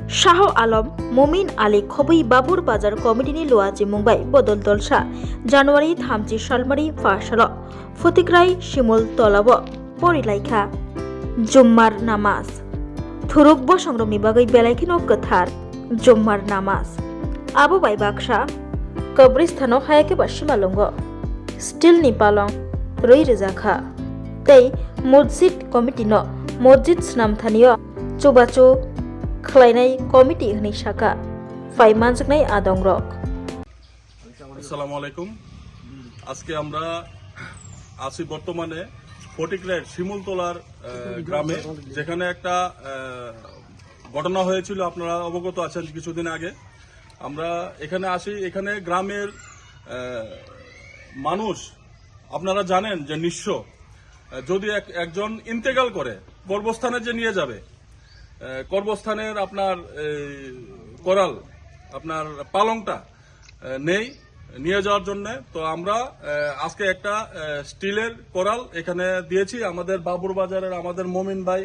শাহ আলম মমিন আলী খবৈ বাবুর বাজার কমিটিनि लुआजि मुंबाइ बदल दलसा जानुवारि 30 सालमारि फासल फतिग्राय शिमुल तलाब परिलाइखा जुम्मार नामाज थुरुक बसंग्रमनि बागै बेलायखिनो गोथार जुम्मार नामाज आबो बाय बाक्सा कब्रिस्तानाव हायाके बासिमालंग स्टिलनि पालं 4,000 तै मस्जिद कमिटिनो मस्जिद स्नामथानियो चुबाचु खलायनाय कमिटि हनै साका फाइमानजोंनाय आदं रक। আসসালামু আলাইকুম। আজকে আমরা আছি বর্তমানে ফটিকরায়ের শিমুলতলার গ্রামে, যেখানে একটা ঘটনা হয়েছিল, আপনারা অবগত আছেন। কিছুদিন আগে আমরা এখানে আসি। এখানে গ্রামের মানুষ, আপনারা জানেন যে নিঃস্ব, যদি একজন ইন্তেকাল করে কর্মস্থানে যে নিয়ে যাবে, কর্মস্থানের আপনার করাল, আপনার পালংটা নেই নিয়ে যাওয়ার জন্য। তো আমরা আজকে একটা স্টিলের করাল এখানে দিয়েছি আমাদের বাবুর বাজারের, আমাদের মমিন ভাই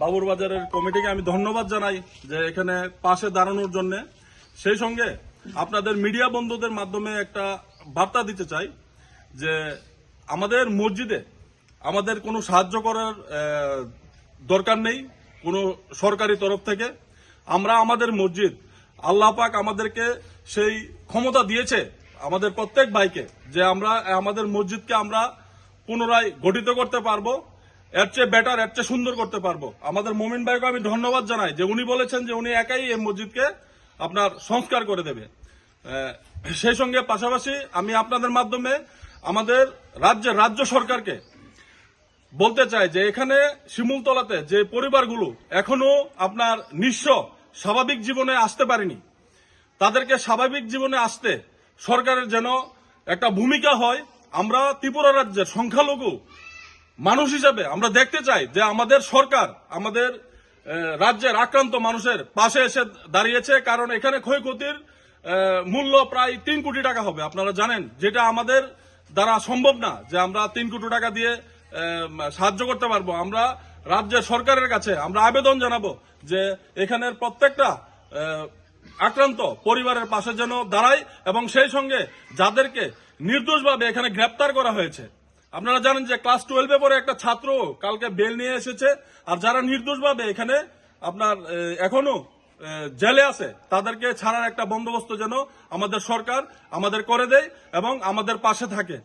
বাবুর বাজারের কমিটিকে আমি ধন্যবাদ জানাই যে এখানে পাশে দাঁড়ানোর জন্য। সেই সঙ্গে আপনাদের মিডিয়া বন্ধুদের মাধ্যমে একটা বার্তা দিতে চাই যে আমাদের মসজিদে আমাদের কোনো সাহায্য করার দরকার নেই কোনো সরকারি তরফ থেকে। আমরা আমাদের মসজিদ, আল্লাহ পাক আমাদেরকে সেই ক্ষমতা দিয়েছে আমাদের প্রত্যেক ভাইকে, যে আমরা আমাদের মসজিদকে আমরা পুনরায় গঠিত করতে পারবো, এর চেয়ে বেটার, এর চেয়ে সুন্দর করতে পারবো। আমাদের মমিন ভাইকে আমি ধন্যবাদ জানাই যে উনি বলেছেন যে উনি একাই এই মসজিদকে আপনার সংস্কার করে দেবে। সেই সঙ্গে পাশাপাশি আমি আপনাদের মাধ্যমে আমাদের রাজ্য সরকারকে বলতে চাই যে এখানে শিমুলতলাতে যে পরিবারগুলো এখনো আপনার নিঃস্ব, স্বাভাবিক জীবনে আসতে পারেনি, তাদেরকে স্বাভাবিক জীবনে আসতে সরকারের যেন একটা ভূমিকা হয়। আমরা ত্রিপুরা রাজ্যের সংখ্যালঘু মানুষ হিসেবে আমরা দেখতে চাই যে আমাদের সরকার আমাদের রাজ্যের আক্রান্ত মানুষের পাশে এসে দাঁড়িয়েছে। কারণ এখানে ক্ষয়ক্ষতির মূল্য প্রায় 3 কোটি টাকা হবে, আপনারা জানেন, যেটা আমাদের দ্বারা সম্ভব না যে আমরা 3 কোটি টাকা দিয়ে সাহায্য করতে পারবো। আমরা রাজ্যের সরকারের কাছে আমরা আবেদন জানাবো যে এখানের প্রত্যেকটা আক্রান্ত পরিবারের পাশে যেন দাঁড়ায়, এবং সেই সঙ্গে যাদেরকে নির্দোষভাবে এখানে গ্রেপ্তার করা হয়েছে, আপনারা জানেন যে ক্লাস 12-এ পড়ে একটা ছাত্র কালকে বেল নিয়ে এসেছে, আর যারা নির্দোষভাবে এখানে আপনার এখনো জেলে আছে তাদেরকে ছাড়ার একটা বন্দোবস্ত যেন আমাদের সরকার আমাদের করে দেয় এবং আমাদের পাশে থাকে।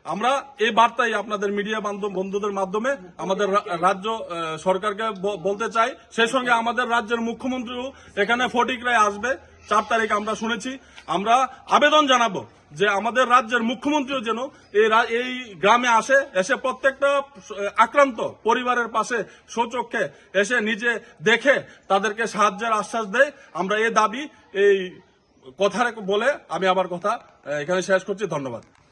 আমরা এই বার্তাই আপনাদের মিডিয়া বন্ধুদের মাধ্যমে আমাদের রাজ্য সরকারকে বলতে চাই। সেই সঙ্গে আমাদের রাজ্যের মুখ্যমন্ত্রীও এখানে ফটিকরায় আসবে 4 তারিখ আমরা শুনেছি। আমরা আবেদন জানাবো যে আমাদের রাজ্যের মুখ্যমন্ত্রীও যেন এই গ্রামে এসে প্রত্যেকটা আক্রান্ত পরিবারের পাশে সচক্ষে এসে নিজে দেখে তাদেরকে সাহায্যের আশ্বাস দেয়। আমরা এই দাবি, এই কথা বলে আমি আবার কথা এখানে শেষ করছি। ধন্যবাদ।